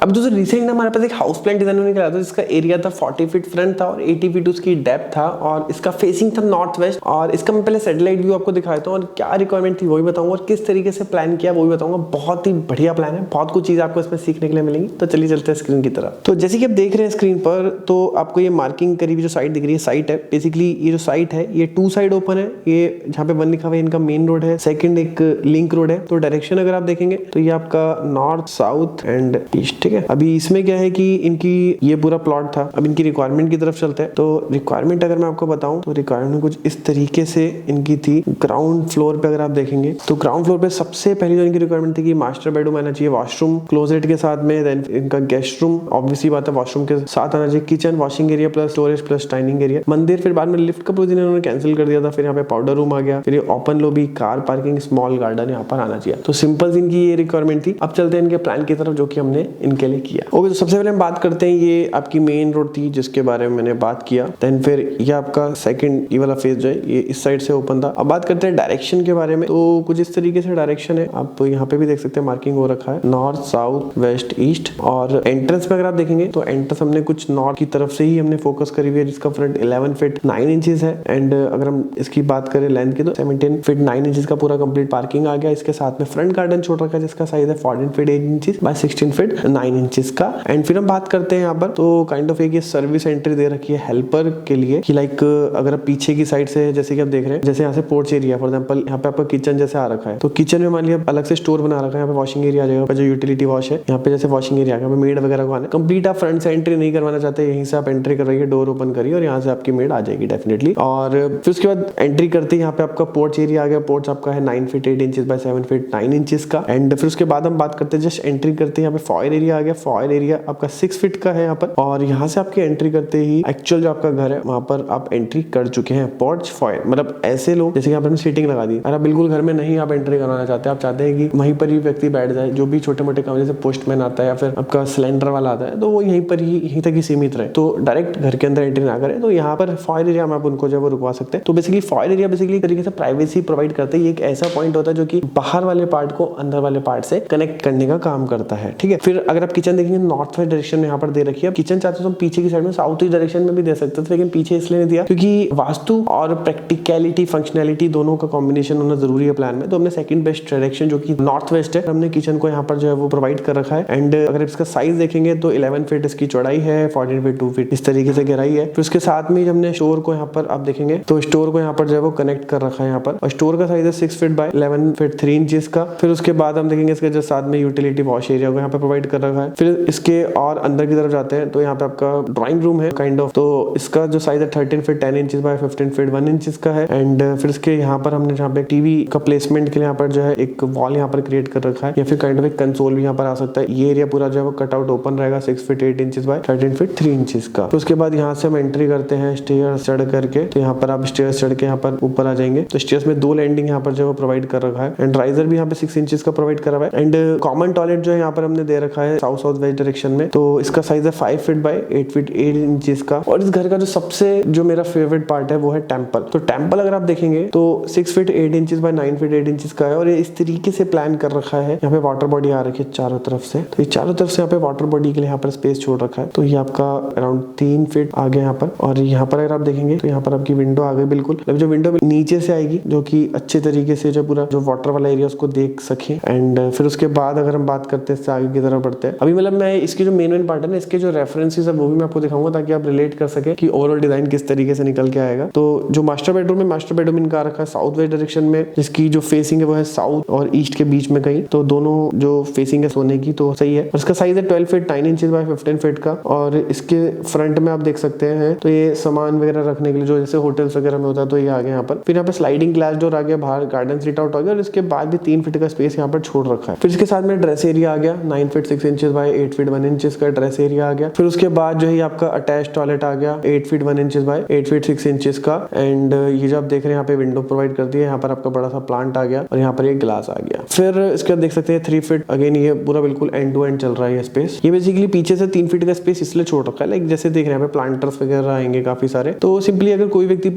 अब दोस्तों रिसेंट ना हमारे पास एक हाउस प्लान डिजाइन निकला था जिसका एरिया था 40 फीट फ्रंट था और 80 फीट उसकी डेप्थ था और इसका फेसिंग था नॉर्थ वेस्ट। और इसका मैं पहले सैटेलाइट व्यू आपको दिखाया था और क्या रिक्वायरमेंट थी वो भी बताऊंगा और किस तरीके से प्लान किया वो भी बताऊंगा। बहुत ही बढ़िया प्लान है, बहुत कुछ चीज आपको इसमें सीखने के लिए मिलेंगी। तो चलिए चलते हैं स्क्रीन की तरफ। तो जैसे कि आप देख रहे हैं स्क्रीन पर, तो आपको ये मार्किंग करी हुई जो साइट दिख रही है साइट है। बेसिकली ये जो साइट है ये 2 साइड ओपन है। ये जहाँ पे 1 लिखा हुआ है इनका मेन रोड है, सेकंड एक लिंक रोड है। तो डायरेक्शन अगर आप देखेंगे तो ये आपका नॉर्थ साउथ एंड ईस्ट, ठीक है। अभी इसमें क्या है कि इनकी ये पूरा प्लॉट था। अब इनकी रिक्वायरमेंट की तरफ चलते हैं। तो रिक्वायरमेंट अगर मैं आपको बताऊं तो रिक्वायरमेंट कुछ इस तरीके से इनकी थी। ग्राउंड फ्लोर पे अगर आप देखेंगे तो ग्राउंड फ्लोर पे सबसे पहली जो इनकी रिक्वायरमेंट थी कि मास्टर बेडरूम आना चाहिए, वॉशरूम क्लोजेट के साथ में, देन इनका गेस्ट रूम, ऑब्वियसली बात है वॉशरूम के साथ आना चाहिए, kitchen, washing area plus storage plus dining area, मंदिर। फिर बाद में लिफ्ट का प्रोविजन इन्होंने कैंसिल कर दिया था। फिर यहाँ पे पाउडर रूम आ गया, फिर ये open lobby, car parking, small garden यहाँ पर आना चाहिए। तो सिंपल इनकी ये रिक्वायरमेंट थी। अब चलते हैं इनके प्लान की तरफ जो कि हमने इनके लिए किया। ओके, तो सबसे पहले हम बात करते हैं, ये आपकी मेन रोड थी जिसके बारे में मैंने बात किया। देन फिर ये आपका सेकंड ये वाला फेज जो है ये इस साइड से ओपन था। अब बात करते हैं डायरेक्शन के बारे में। तो कुछ इस तरीके से डायरेक्शन है, आप यहाँ पे भी देख सकते हैं मार्किंग हो रखा है, नॉर्थ साउथ वेस्ट ईस्ट। और एंट्रेंस में अगर आप देखेंगे तो एंट्रेंस हमने कुछ नॉर्थ की तरफ से ही हमने फोकस करी हुई है, जिसका फ्रंट 11 फीट 9 इंचेस है। एंड अगर हम इसकी बात करें लेंथ की तो 17 फीट 9 इंचेस का पूरा कंप्लीट पार्किंग आ गया। इसके साथ में फ्रंट गार्डन छोड़ रखा है जिसका साइज है 14 feet 8 inches bye 16 feet 9 inches का। एंड फिर हम बात करते हैं यहाँ पर, तो काइंड ऑफ एक ये सर्विस एंट्री दे रखी है हेल्पर के लिए कि लाइक अगर आप पीछे की साइड से जैसे कि आप देख रहे हैं, जैसे यहाँ से पोर्च एरिया फॉर एग्जांपल यहाँ पे आपका किचन जैसे आ रखा है, तो किचन में मान लिया अलग से स्टोर बना रखा है, यहाँ पे वॉशिंग एरिया आ जाएगा, जो यूटिलिटी वॉश है यहाँ पे जैसे वॉशिंग एरिया यहाँ पे मेड वगैरह को आना है। कंप्लीट आप फ्रंट से एंट्री नहीं करवाना चाहते, यहीं से आप एंट्री कर रही है, डोर ओपन करिए और यहाँ से आपकी मेड आ जाएगी डेफिनेटली। और फिर उसके बाद एंट्री करते हैं यहाँ पे आपका पोर्च एरिया आ गया। पोर्च आपका है 9 feet 8 inches bye 7 feet 9 inches का। एंड फिर उसके बाद हम बात करते हैं जस्ट एंट्री करते हैं यहाँ पे फॉयर एरिया आ गया। फॉयर एरिया आपका 6 फीट का है यहाँ पर। और यहाँ से आपकी एंट्री करते ही एक्चुअल जो आपका घर है वहां पर आप एंट्री कर चुके हैं। पोर्च फॉयर मतलब ऐसे लोग जैसे कि यहाँ पर सीटिंग लगा दी, अगर आप बिल्कुल घर में नहीं आप एंट्री कराना चाहते, आप चाहते हैं कि वहीं पर ही व्यक्ति बैठ जाए, जो भी छोटे मोटे काम जैसे पोस्टमैन आता है या फिर आपका सिलेंडर वाला आता है तो वो यहीं पर ही यहीं तक ही सीमित रहे, तो डायरेक्ट घर के अंदर एंट्री ना करें, तो यहाँ पर फॉयर एरिया में आप उनको जो है वो रुकवा सकते हैं। तो बेसिकली फॉयर एरिया बेसिकली तरीके से प्राइवेसी प्रोवाइड करते हैं। ये एक ऐसा पॉइंट होता है जो कि बाहर वाले पार्ट को अंदर वाले पार्ट से कनेक्ट करने का काम करता है, ठीक है। फिर अगर आप किचन देखेंगे नॉर्थ वेस्ट डायरेक्शन में यहाँ पर दे रखी है। किचन चाहते तो पीछे की साइड में साउथ ईस्ट डायरेक्शन में भी दे सकते थे, लेकिन पीछे इसलिए नहीं दिया क्योंकि वास्तु और प्रैक्टिकलिटी फंक्शनैलिटी दोनों का कॉम्बिनेशन होना जरूरी है प्लान में। तो हमने सेकंड बेस्ट डायरेक्शन जो कि नॉर्थ वेस्ट है, हमने किचन को यहाँ पर जो है वो प्रोवाइड कर रखा है। एंड अगर इसका साइज देखेंगे तो 11 फीट इसकी चौड़ाई है, 14 फीट 2 फीट इस तरीके से गहराई है। फिर उसके साथ में हमने स्टोर को यहाँ पर आप देखेंगे तो स्टोर को यहाँ पर जो है वो कनेक्ट कर रखा है यहाँ पर, और स्टोर का साइज है 6 फीट बाय 11 फीट 3 इंचेस का। फिर उसके बाद हम देखेंगे इसके जो साथ में यूटिलिटी वॉश एरिया को यहाँ पे प्रोवाइड कर रखा है। फिर इसके और अंदर की तरफ जाते हैं तो यहाँ पे आपका ड्राइंग रूम है काइंड ऑफ, तो इसका जो साइज है 13 feet 10 inches bye 15 feet 1 inches का है। एंड फिर इसके यहाँ पर हमने जहाँ पे टीवी का प्लेसमेंट के लिए यहाँ पर जो है एक वॉल यहाँ पर क्रिएट कर रखा है, या फिर काइंड ऑफ एक कंसोल भी यहाँ पर आ सकता है। ये एरिया पूरा जो है वो कट आउट ओपन रहेगा 6 feet 8 inches bye 13 feet 3 inches का। तो उसके बाद यहाँ से हम एंट्री करते हैं स्टेयर्स चढ़ करके, तो यहाँ पर आप स्टेयर्स चढ़ के यहाँ पर ऊपर आ जाएंगे। तो स्टेयर्स में 2 लैंडिंग यहाँ पर जो है प्रोवाइड कर रखा है। एंड राइजर भी यहाँ पे 6 इंचेस का प्रोवाइड करा हुआ है। एंड कॉमन टॉयलेट जो है यहाँ पर हमने दे रखा है साउथ साउथ वेस्ट डायरेक्शन में, तो इसका साइज है 5 फीट बाय 8 फीट 8 इंचेस का। और इस घर का जो सबसे जो मेरा फेवरेट पार्ट है वो है टेंपल। तो टेंपल अगर आप देखेंगे तो 6 feet 8 inches bye 9 feet 8 inches का है, और ये इस तरीके से प्लान कर रखा है। यहाँ पे वाटर बॉडी आ रखी है चारों तरफ से, तो ये चारों तरफ से यहाँ पे वाटर बॉडी के लिए यहाँ पर स्पेस छोड़ रखा है। तो ये आपका अराउंड 3 फीट आ गया यहाँ पर। और यहाँ पर अगर आप देखेंगे तो यहाँ पर आपकी विंडो आ गई बिल्कुल, जो विंडो नीचे से आएगी जो कि अच्छे तरीके से जो पूरा जो वाटर वाला एरिया उसको देख सके। एंड फिर उसके बाद अगर हम बात करते हैं इससे आगे की तरफ बढ़ते हैं, अभी मतलब मैं इसकी जो मेन पार्ट है ना, इसके जो रेफरेंसेस है वो भी मैं आपको दिखाऊंगा ताकि आप रिलेट कर सके कि ओवरऑल डिजाइन किस तरीके से निकल के आएगा। तो जो मास्टर बेडरूम है, मास्टर बेडरूम इनका आ रखा है साउथ वेस्ट डायरेक्शन में, जिसकी जो फेसिंग है वो है साउथ और ईस्ट के बीच में कहीं, तो दोनों जो फेसिंग है सोने की तो सही है। और इसका साइज है 12 फीट 9 इंचेस बाय 15 फीट का। और इसके फ्रंट में आप देख सकते हैं तो ये सामान वगैरह रखने के लिए जो जैसे होटल्स वगैरह में होता है तो ये आ गया यहाँ पर। फिर यहाँ पे स्लाइडिंग ग्लास डोर आ गया, बाहर गार्डन सीट आउट आ गया, और इसके बाद भी 3 फीट का स्पेस यहाँ पर छोड़ रखा है। फिर इसके साथ में ड्रेस एरिया आ गया 9 feet 6 inches bye 8 feet 1 inches का ड्रेस एरिया आ गया। फिर उसके बाद जो है आपका अटैच टॉयलेट आ गया 8 feet 1 inches bye 8 feet 6 inches का। एंड ये जो आप देख रहे हैं यहाँ पे विंडो प्रोवाइड कर दी है, यहाँ पर आपका बड़ा सा प्लांट आ गया और यहाँ पर एक ग्लास आ गया। फिर इसके बाद देख सकते हैं 3 फीट अगेन, ये पूरा बिल्कुल एंड टू एंड चल रहा है ये स्पेस। ये बेसिकली पीछे से 3 फीट का स्पेस इसलिए छोड़ रखा है, लाइक जैसे दिख रहे हैं, प्लांटर्स वगैरह आएंगे काफी सारे। तो सिंपली अगर कोई व्यक्ति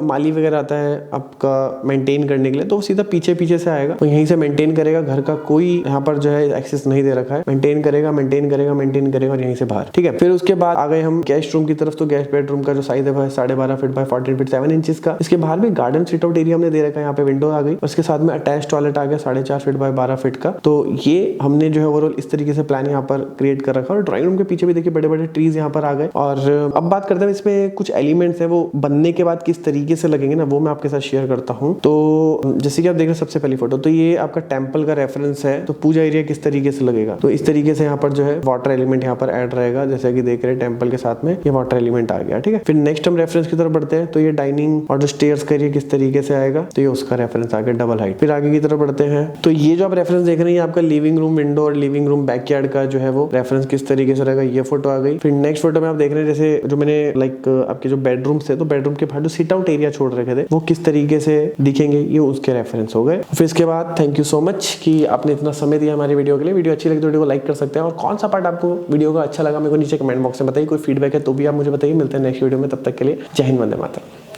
माली वगैरह आता है आपका मेंटेन करने के लिए तो सीधा पीछे पीछे से आएगा, तो यहीं से मेंटेन करेगा। घर का कोई यहाँ पर जो है एक्सेस नहीं दे रखा है, मेंटेन करेगा मेंटेन करेगा मेंटेन करेगा और यहीं से बाहर। ठीक है, फिर उसके बाद आ गए हम गेस्ट रूम की तरफ। तो गेस्ट बेडरूम का जो साइज है 12.5 फीट बाय 14 फीट 7 इंचेस का। इसके बाहर भी गार्डन सिट आउट एरिया हमने दे रखा है, यहाँ पे विंडो आ गई। उसके साथ में अटैच टॉयलेट आ गया 4.5 फीट बाय 12 फीट का। तो ये हमने जो है ओवरऑल इस तरीके से प्लान यहाँ पर क्रिएट कर रखा है। और ड्राइंग रूम के पीछे भी देखिए बड़े बड़े ट्रीज यहाँ पर आ गए। और अब बात करते हैं इसमें कुछ एलिमेंट्स है वो बनने के बाद किस तरीके से लगेंगे ना, वो मैं आपके साथ शेयर करता हूँ। तो जैसे कि आप देख रहे हैं सबसे पहली फोटो, तो ये आपका टेंपल का रेफरेंस है। तो पूजा एरिया किस तरीके से लगेगा, तो इस तरीके से यहाँ पर जो है वाटर एलिमेंट यहाँ पर ऐड रहेगा। जैसे कि देख रहे हैं टेंपल के साथ में ये वाटर एलिमेंट आ गया। ठीक है, फिर नेक्स्ट हम रेफरेंस की तरफ बढ़ते हैं। तो ये डाइनिंग और जो स्टेयर्स का एरिया किस तरीके से आएगा, तो ये उसका रेफरेंस आ गया डबल हाइट। फिर आगे की तरफ बढ़ते हैं। तो ये जो आप रेफरेंस देख रहे हैं आपका लिविंग रूम विंडो और लिविंग रूम बैकयार्ड का जो है वो रेफरेंस किस तरीके से रहेगा, ये फोटो आ गई। फिर नेक्स्ट फोटो में आप देख रहे हैं जैसे जो मैंने आपके जो बेडरूम थे, तो बेडरूम के बाहर जो सिट आउट एरिया छोड़ रखे थे वो किस तरीके से दिखेंगे, ये उसके रेफरेंस हो गए। फिर इसके बाद थैंक यू सो मच कि आपने इतना समय दिया हमारी वीडियो के लिए। वीडियो अच्छी लगी तो वीडियो को लाइक कर सकते हैं, और कौन सा पार्ट आपको वीडियो का अच्छा लगा मेरे को नीचे कमेंट बॉक्स में बताइए। कोई फीडबैक है तो भी आप मुझे बताइए। मिलते हैं नेक्स्ट वीडियो में, तब तक के लिए जय हिंद, वंदे मातरम।